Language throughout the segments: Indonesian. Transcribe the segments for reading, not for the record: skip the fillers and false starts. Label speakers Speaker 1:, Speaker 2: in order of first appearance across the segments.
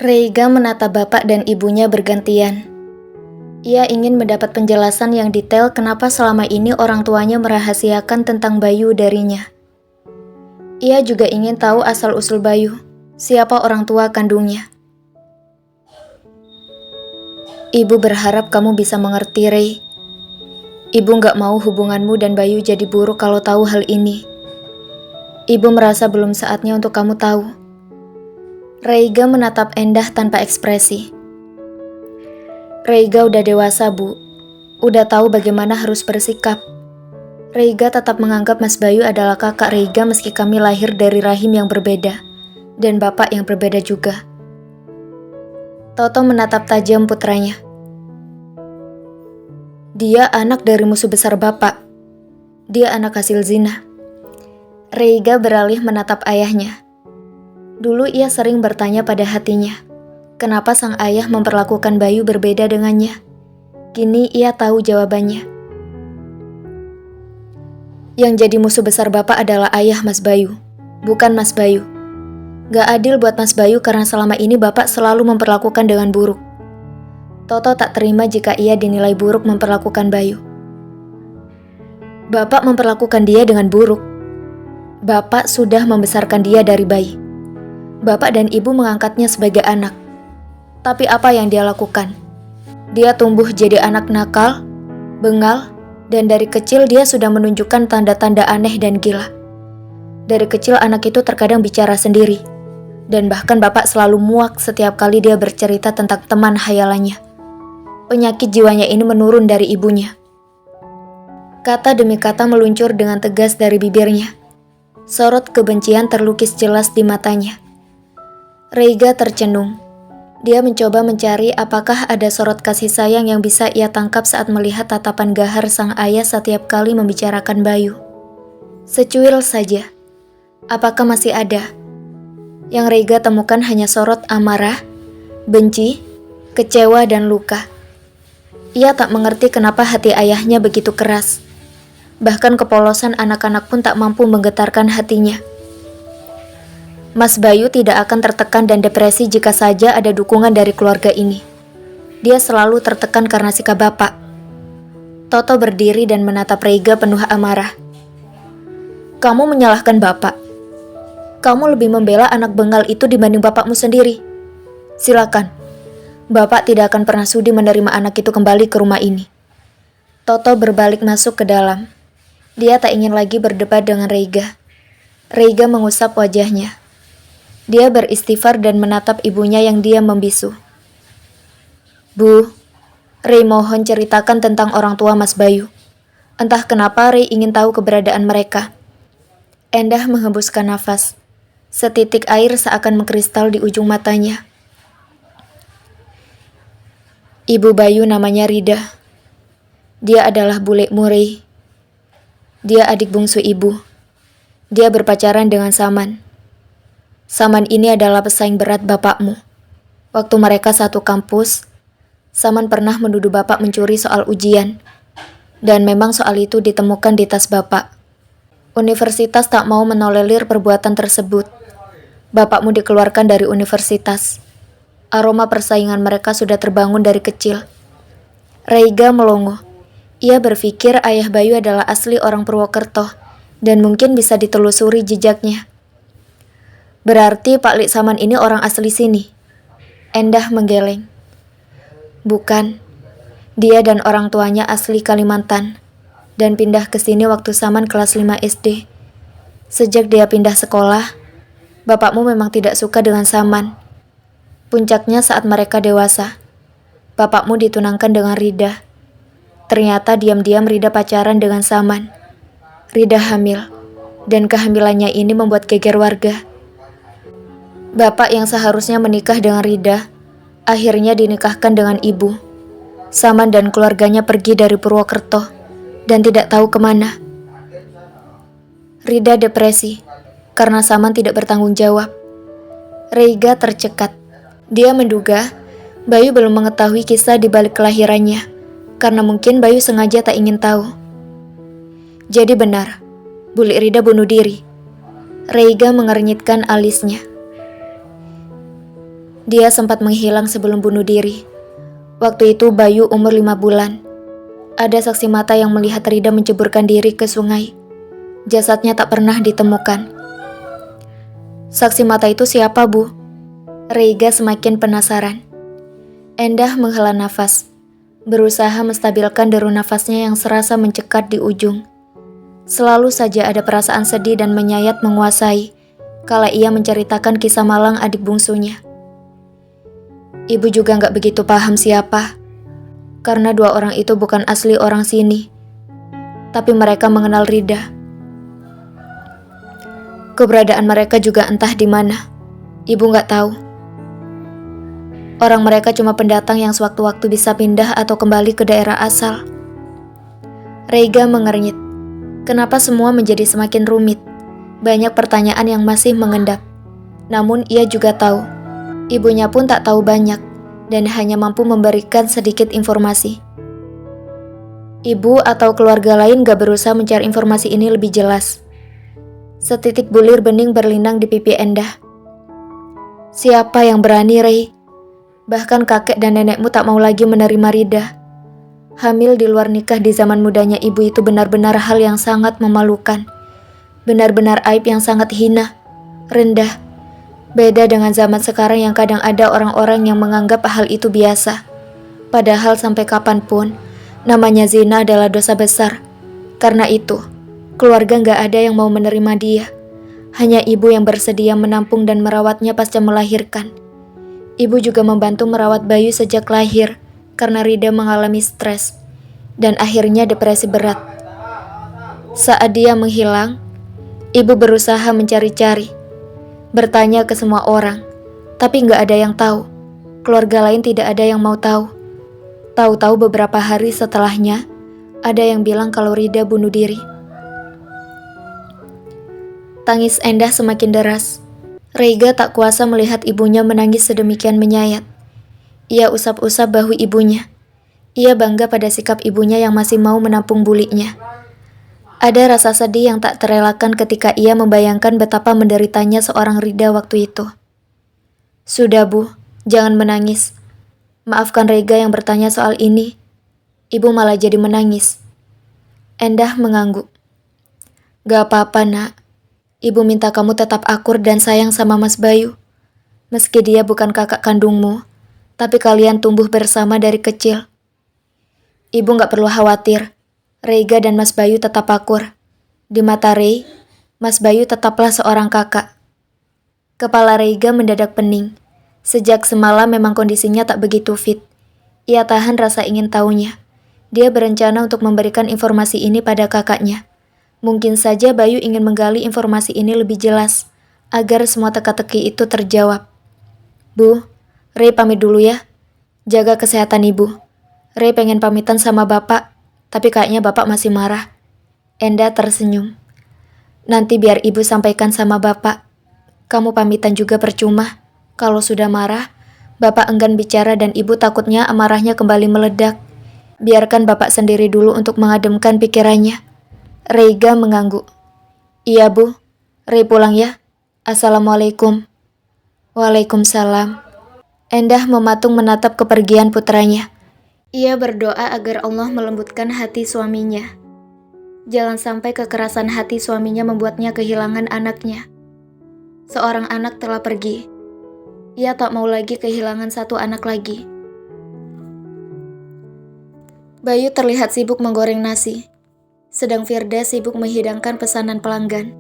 Speaker 1: Reiga menatap bapak dan ibunya bergantian. Ia ingin mendapat penjelasan yang detail kenapa selama ini orang tuanya merahasiakan tentang Bayu darinya. Ia juga ingin tahu asal-usul Bayu, siapa orang tua kandungnya. Ibu berharap kamu bisa mengerti, Rei. Ibu gak mau hubunganmu dan Bayu jadi buruk kalau tahu hal ini. Ibu merasa belum saatnya untuk kamu tahu. Reiga menatap Endah tanpa ekspresi. Reiga udah dewasa, Bu. Udah tahu bagaimana harus bersikap. Reiga tetap menganggap Mas Bayu adalah kakak Reiga meski kami lahir dari rahim yang berbeda. Dan bapak yang berbeda juga. Toto menatap tajam putranya. Dia anak dari musuh besar bapak. Dia anak hasil zina. Reiga beralih menatap ayahnya. Dulu ia sering bertanya pada hatinya, kenapa sang ayah memperlakukan Bayu berbeda dengannya? Kini ia tahu jawabannya. Yang jadi musuh besar bapak adalah ayah Mas Bayu, bukan Mas Bayu. Gak adil buat Mas Bayu karena selama ini bapak selalu memperlakukan dengan buruk. Toto tak terima jika ia dinilai buruk memperlakukan Bayu. Bapak memperlakukan dia dengan buruk. Bapak sudah membesarkan dia dari bayi. Bapak dan ibu mengangkatnya sebagai anak. Tapi apa yang dia lakukan? Dia tumbuh jadi anak nakal, bengal, dan dari kecil dia sudah menunjukkan tanda-tanda aneh dan gila. Dari kecil anak itu terkadang bicara sendiri. Dan bahkan bapak selalu muak setiap kali dia bercerita tentang teman hayalannya. Penyakit jiwanya ini menurun dari ibunya. Kata demi kata meluncur dengan tegas dari bibirnya. Sorot kebencian terlukis jelas di matanya. Reiga tercenung. Dia mencoba mencari apakah ada sorot kasih sayang yang bisa ia tangkap saat melihat tatapan gahar sang ayah setiap kali membicarakan Bayu. Secuil saja. Apakah masih ada? Yang Reiga temukan hanya sorot amarah, benci, kecewa, dan luka. Ia tak mengerti kenapa hati ayahnya begitu keras. Bahkan kepolosan anak-anak pun tak mampu menggetarkan hatinya. Mas Bayu tidak akan tertekan dan depresi jika saja ada dukungan dari keluarga ini. Dia selalu tertekan karena sikap bapak. Toto berdiri dan menatap Reiga penuh amarah. Kamu menyalahkan bapak. Kamu lebih membela anak bengal itu dibanding bapakmu sendiri. Silakan. Bapak tidak akan pernah sudi menerima anak itu kembali ke rumah ini. Toto berbalik masuk ke dalam. Dia tak ingin lagi berdebat dengan Reiga. Reiga mengusap wajahnya. Dia beristighfar dan menatap ibunya yang diam membisu. Bu, Rei mohon ceritakan tentang orang tua Mas Bayu. Entah kenapa Rei ingin tahu keberadaan mereka. Endah menghembuskan nafas. Setitik air seakan mengkristal di ujung matanya. Ibu Bayu namanya Rida. Dia adalah bulekmu, Rei. Dia adik bungsu ibu. Dia berpacaran dengan Saman. Saman ini adalah pesaing berat bapakmu. Waktu mereka satu kampus, Saman pernah menuduh bapak mencuri soal ujian. Dan memang soal itu ditemukan di tas bapak. Universitas tak mau menolerir perbuatan tersebut. Bapakmu dikeluarkan dari universitas. Aroma persaingan mereka sudah terbangun dari kecil. Reiga melongo. Ia berpikir ayah Bayu adalah asli orang Purwokerto dan mungkin bisa ditelusuri jejaknya. Berarti Pak Lik Saman ini orang asli sini. Endah menggeleng. Bukan. Dia dan orang tuanya asli Kalimantan dan pindah ke sini waktu Saman kelas 5 SD. Sejak dia pindah sekolah, bapakmu memang tidak suka dengan Saman. Puncaknya saat mereka dewasa. Bapakmu ditunangkan dengan Rida. Ternyata diam-diam Rida pacaran dengan Saman. Rida hamil, dan kehamilannya ini membuat geger warga. Bapak yang seharusnya menikah dengan Rida, akhirnya dinikahkan dengan ibu. Saman dan keluarganya pergi dari Purwokerto, dan tidak tahu kemana. Rida depresi. karena Saman tidak bertanggung jawab. Reiga tercekat. Dia menduga Bayu belum mengetahui kisah di balik kelahirannya, karena mungkin Bayu sengaja tak ingin tahu. Jadi benar, Bulik Rida bunuh diri. Reiga mengernyitkan alisnya. Dia sempat menghilang sebelum bunuh diri. Waktu itu Bayu umur 5 bulan. Ada saksi mata yang melihat Rida menceburkan diri ke sungai. Jasadnya tak pernah ditemukan. Saksi mata itu siapa, Bu? Reiga semakin penasaran. Endah menghela nafas, berusaha menstabilkan deru nafasnya yang serasa mencekat di ujung. Selalu saja ada perasaan sedih dan menyayat menguasai kala ia menceritakan kisah malang adik bungsunya. Ibu juga gak begitu paham siapa, karena 2 orang itu bukan asli orang sini, tapi mereka mengenal Rida. Keberadaan mereka juga entah di mana. Ibu gak tahu. Orang mereka cuma pendatang yang sewaktu-waktu bisa pindah atau kembali ke daerah asal. Reiga mengernyit. Kenapa semua menjadi semakin rumit? Banyak pertanyaan yang masih mengendap. Namun ia juga tahu, ibunya pun tak tahu banyak dan hanya mampu memberikan sedikit informasi. Ibu atau keluarga lain gak berusaha mencari informasi ini lebih jelas. Setitik bulir bening berlinang di pipi Endah. Siapa yang berani, Rei? Bahkan kakek dan nenekmu tak mau lagi menerima Rida. Hamil di luar nikah di zaman mudanya ibu itu benar-benar hal yang sangat memalukan. Benar-benar aib yang sangat hina, rendah. Beda dengan zaman sekarang yang kadang ada orang-orang yang menganggap hal itu biasa. Padahal sampai kapanpun, namanya zina adalah dosa besar. Karena itu, keluarga gak ada yang mau menerima dia. Hanya ibu yang bersedia menampung dan merawatnya pasca melahirkan. Ibu juga membantu merawat Bayu sejak lahir, karena Rida mengalami stres dan akhirnya depresi berat. Saat dia menghilang, ibu berusaha mencari-cari, bertanya ke semua orang, tapi gak ada yang tahu. Keluarga lain tidak ada yang mau tahu. Tahu-tahu beberapa hari setelahnya, ada yang bilang kalau Rida bunuh diri. Tangis Endah semakin deras. Reiga tak kuasa melihat ibunya menangis sedemikian menyayat. Ia usap-usap bahu ibunya. Ia bangga pada sikap ibunya yang masih mau menampung buliknya. Ada rasa sedih yang tak terelakkan ketika ia membayangkan betapa menderitanya seorang Rida waktu itu. Sudah, Bu, jangan menangis. Maafkan Reiga yang bertanya soal ini. Ibu malah jadi menangis. Endah mengangguk. Gak apa-apa, Nak. Ibu minta kamu tetap akur dan sayang sama Mas Bayu. Meski dia bukan kakak kandungmu, tapi kalian tumbuh bersama dari kecil. Ibu gak perlu khawatir. Reiga dan Mas Bayu tetap akur. Di mata Rei, Mas Bayu tetaplah seorang kakak. Kepala Reiga mendadak pening. Sejak semalam memang kondisinya tak begitu fit. Ia tahan rasa ingin tahunya. Dia berencana untuk memberikan informasi ini pada kakaknya. Mungkin saja Bayu ingin menggali informasi ini lebih jelas, agar semua teka-teki itu terjawab. Bu, Rei pamit dulu ya. Jaga kesehatan ibu. Rei pengen pamitan sama bapak, tapi kayaknya bapak masih marah. Endah tersenyum. Nanti biar ibu sampaikan sama bapak. Kamu pamitan juga percuma. Kalau sudah marah, bapak enggan bicara dan ibu takutnya amarahnya kembali meledak. Biarkan bapak sendiri dulu untuk mengademkan pikirannya. Reiga mengangguk. Iya, Bu. Rei pulang ya. Assalamualaikum. Waalaikumsalam. Endah mematung menatap kepergian putranya. Ia berdoa agar Allah melembutkan hati suaminya. Jangan sampai kekerasan hati suaminya membuatnya kehilangan anaknya. Seorang anak telah pergi. Ia tak mau lagi kehilangan satu anak lagi. Bayu terlihat sibuk menggoreng nasi. Sedang Firda sibuk menghidangkan pesanan pelanggan.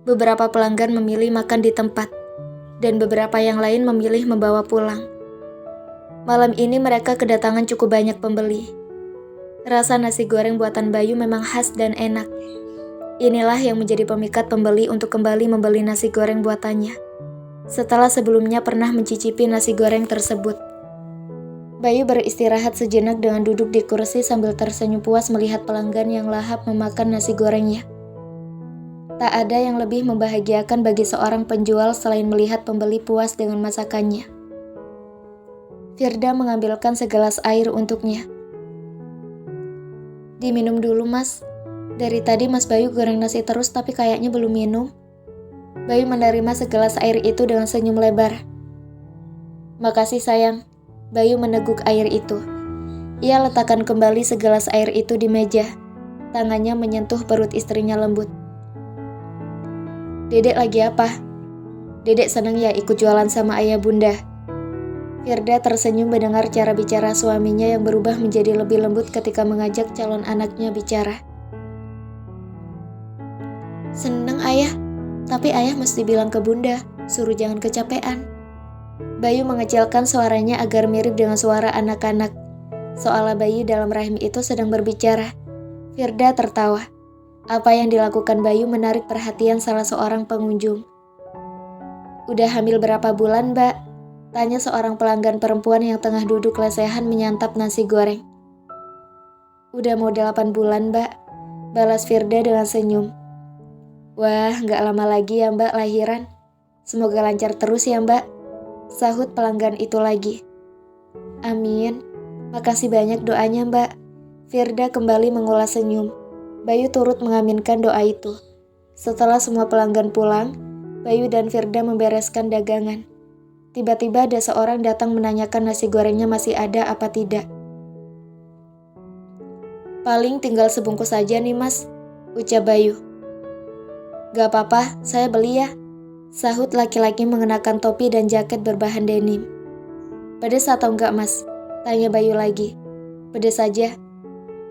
Speaker 1: Beberapa pelanggan memilih makan di tempat, dan beberapa yang lain memilih membawa pulang. Malam ini mereka kedatangan cukup banyak pembeli. Rasa nasi goreng buatan Bayu memang khas dan enak. Inilah yang menjadi pemikat pembeli untuk kembali membeli nasi goreng buatannya, setelah sebelumnya pernah mencicipi nasi goreng tersebut. Bayu beristirahat sejenak dengan duduk di kursi sambil tersenyum puas melihat pelanggan yang lahap memakan nasi gorengnya. Tak ada yang lebih membahagiakan bagi seorang penjual selain melihat pembeli puas dengan masakannya. Firda mengambilkan segelas air untuknya. "Diminum dulu, Mas. Dari tadi Mas Bayu goreng nasi terus tapi kayaknya belum minum." Bayu menerima segelas air itu dengan senyum lebar. "Makasih sayang." Bayu meneguk air itu. Ia letakkan kembali segelas air itu di meja. Tangannya menyentuh perut istrinya lembut. "Dedek lagi apa? Dedek seneng ya ikut jualan sama ayah bunda?" Firda tersenyum mendengar cara bicara suaminya yang berubah menjadi lebih lembut ketika mengajak calon anaknya bicara. "Seneng ayah, tapi ayah mesti bilang ke bunda, suruh jangan kecapean." Bayu mengecilkan suaranya agar mirip dengan suara anak-anak. Seolah bayi dalam rahim itu sedang berbicara. Firda tertawa. Apa yang dilakukan Bayu menarik perhatian salah seorang pengunjung. "Udah hamil berapa bulan, Mbak?" Tanya seorang pelanggan perempuan yang tengah duduk lesehan menyantap nasi goreng. "Udah mau 8 bulan, Mbak," balas Firda dengan senyum. "Wah, gak lama lagi ya Mbak lahiran. Semoga lancar terus ya Mbak," sahut pelanggan itu lagi. "Amin, makasih banyak doanya Mbak." Firda kembali mengulas senyum. Bayu turut mengaminkan doa itu. Setelah semua pelanggan pulang, Bayu dan Firda membereskan dagangan. Tiba-tiba ada seorang datang menanyakan nasi gorengnya masih ada apa tidak. "Paling tinggal sebungkus saja nih Mas," ucap Bayu. "Gak apa-apa, saya beli ya," sahut laki-laki mengenakan topi dan jaket berbahan denim. "Pedes atau enggak Mas?" tanya Bayu lagi. "Pedes saja."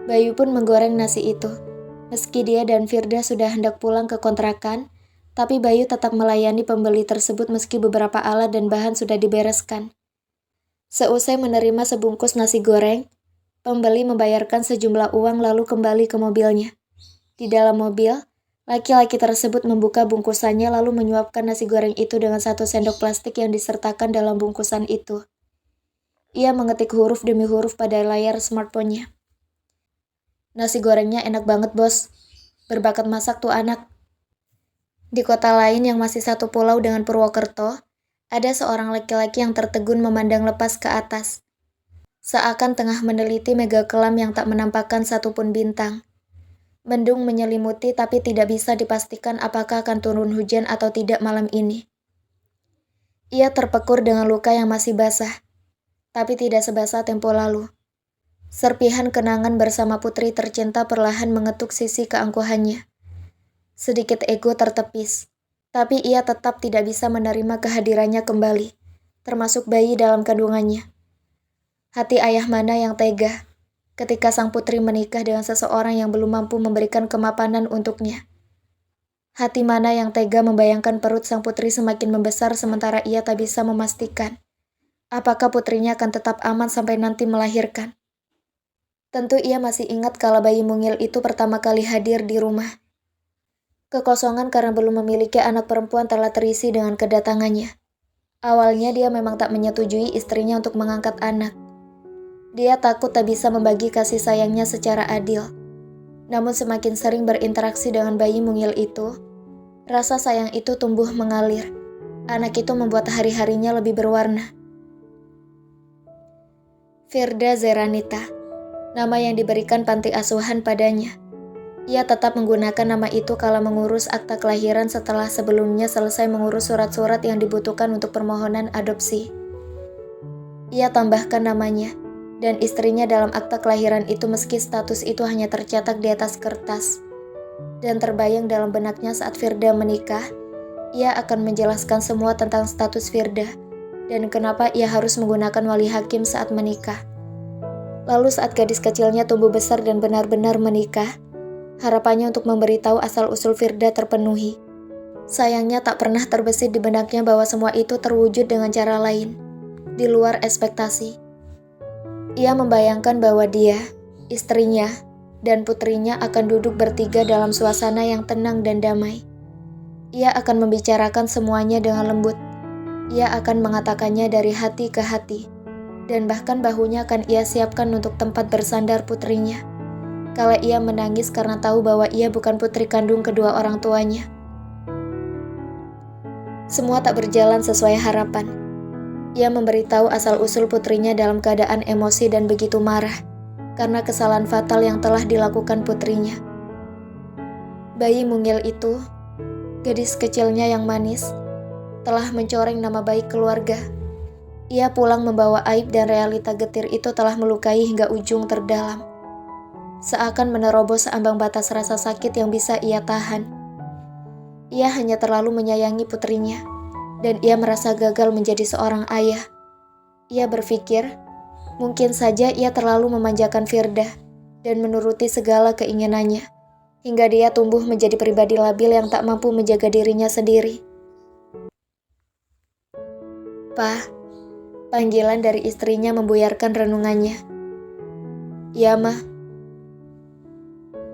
Speaker 1: Bayu pun menggoreng nasi itu. Meski dia dan Firda sudah hendak pulang ke kontrakan, tapi Bayu tetap melayani pembeli tersebut meski beberapa alat dan bahan sudah dibereskan. Seusai menerima sebungkus nasi goreng, pembeli membayarkan sejumlah uang lalu kembali ke mobilnya. Di dalam mobil, laki-laki tersebut membuka bungkusannya lalu menyuapkan nasi goreng itu dengan 1 sendok plastik yang disertakan dalam bungkusan itu. Ia mengetik huruf demi huruf pada layar smartphone-nya. "Nasi gorengnya enak banget, Bos. Berbakat masak tuh anak." Di kota lain yang masih satu pulau dengan Purwokerto, ada seorang laki-laki yang tertegun memandang lepas ke atas. Seakan tengah meneliti mega kelam yang tak menampakkan satupun bintang. Mendung menyelimuti tapi tidak bisa dipastikan apakah akan turun hujan atau tidak malam ini. Ia terpekur dengan luka yang masih basah, tapi tidak sebasah tempo lalu. Serpihan kenangan bersama putri tercinta perlahan mengetuk sisi keangkuhannya. Sedikit ego tertepis, tapi ia tetap tidak bisa menerima kehadirannya kembali, termasuk bayi dalam kandungannya. Hati ayah mana yang tega ketika sang putri menikah dengan seseorang yang belum mampu memberikan kemapanan untuknya? Hati mana yang tega membayangkan perut sang putri semakin membesar sementara ia tak bisa memastikan apakah putrinya akan tetap aman sampai nanti melahirkan? Tentu ia masih ingat kala bayi mungil itu pertama kali hadir di rumah. Kekosongan karena belum memiliki anak perempuan telah terisi dengan kedatangannya. Awalnya dia memang tak menyetujui istrinya untuk mengangkat anak. Dia takut tak bisa membagi kasih sayangnya secara adil. Namun semakin sering berinteraksi dengan bayi mungil itu, rasa sayang itu tumbuh mengalir. Anak itu membuat hari-harinya lebih berwarna. Firda Zeranita, nama yang diberikan panti asuhan padanya. Ia tetap menggunakan nama itu kala mengurus akta kelahiran setelah sebelumnya selesai mengurus surat-surat yang dibutuhkan untuk permohonan adopsi. Ia tambahkan namanya dan istrinya dalam akta kelahiran itu meski status itu hanya tercetak di atas kertas. Dan terbayang dalam benaknya saat Firda menikah, ia akan menjelaskan semua tentang status Firda dan kenapa ia harus menggunakan wali hakim saat menikah. Lalu saat gadis kecilnya tumbuh besar dan benar-benar menikah, harapannya untuk memberitahu asal-usul Firda terpenuhi. Sayangnya tak pernah terbesit di benaknya bahwa semua itu terwujud dengan cara lain, di luar ekspektasi. Ia membayangkan bahwa dia, istrinya, dan putrinya akan duduk bertiga dalam suasana yang tenang dan damai. Ia akan membicarakan semuanya dengan lembut. Ia akan mengatakannya dari hati ke hati, dan bahkan bahunya akan ia siapkan untuk tempat bersandar putrinya. Kala ia menangis karena tahu bahwa ia bukan putri kandung kedua orang tuanya. Semua tak berjalan sesuai harapan. Ia memberitahu asal-usul putrinya dalam keadaan emosi dan begitu marah karena kesalahan fatal yang telah dilakukan putrinya. Bayi mungil itu, gadis kecilnya yang manis, telah mencoreng nama baik keluarga. Ia pulang membawa aib dan realita getir itu telah melukai hingga ujung terdalam. Seakan menerobos ambang batas rasa sakit yang bisa ia tahan. Ia hanya terlalu menyayangi putrinya, dan ia merasa gagal menjadi seorang ayah. Ia berpikir, mungkin saja ia terlalu memanjakan Firda dan menuruti segala keinginannya, hingga dia tumbuh menjadi pribadi labil yang tak mampu menjaga dirinya sendiri. "Pa," panggilan dari istrinya membuyarkan renungannya. "Ya, Ma."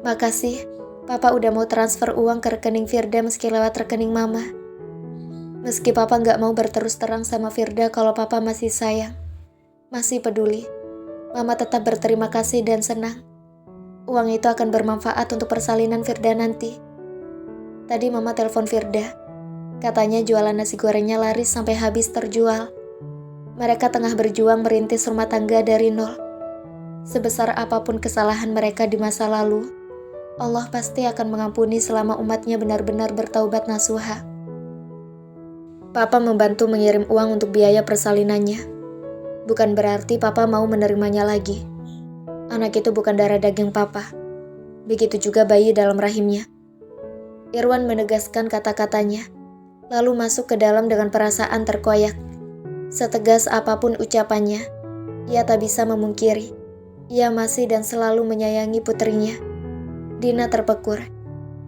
Speaker 1: "Makasih, Papa udah mau transfer uang ke rekening Firda meski lewat rekening Mama. Meski Papa nggak mau berterus terang sama Firda kalau Papa masih sayang, masih peduli, Mama tetap berterima kasih dan senang. Uang itu akan bermanfaat untuk persalinan Firda nanti." Tadi Mama telepon Firda. Katanya jualan nasi gorengnya laris sampai habis terjual. Mereka tengah berjuang merintis rumah tangga dari nol. Sebesar apapun kesalahan mereka di masa lalu, Allah pasti akan mengampuni selama umatnya benar-benar bertaubat nasuha. Papa membantu mengirim uang untuk biaya persalinannya. Bukan berarti Papa mau menerimanya lagi. Anak itu bukan darah daging Papa. Begitu juga bayi dalam rahimnya. Irwan menegaskan kata-katanya, lalu masuk ke dalam dengan perasaan terkoyak. Setegas apapun ucapannya, ia tak bisa memungkiri. Ia masih dan selalu menyayangi putrinya. Dina terpekur.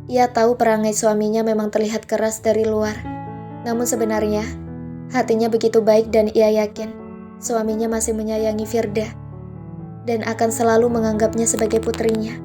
Speaker 1: Ia tahu perangai suaminya memang terlihat keras dari luar. Namun sebenarnya, hatinya begitu baik dan ia yakin suaminya masih menyayangi Firda dan akan selalu menganggapnya sebagai putrinya.